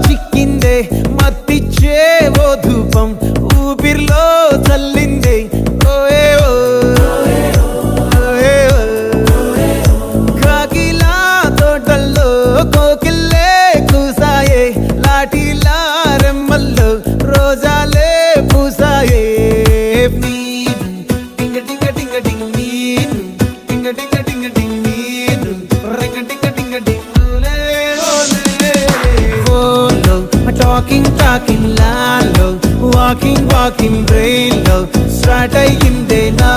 చిక్కిందే మత్తిచ్చే ఓ ధూపం ఊపిరిలో చల్లిందే ఓయే ఓ కాకిలా తోటల్లో కోకిల్లే కూసాయే లాఠీలా రెమ్మల్లో రోజాలే పూసాయే టింగ టింగ టింగ టింగ్ నీరు టింగ టింగ టింగ టింగ్ నీరు రింగ టింగ టింగ టింగులే ఓలో టాకింగ్ లాలో వాకింగ్ బ్రెయిన్ లో స్టార్ట్ అయ్యిందే నా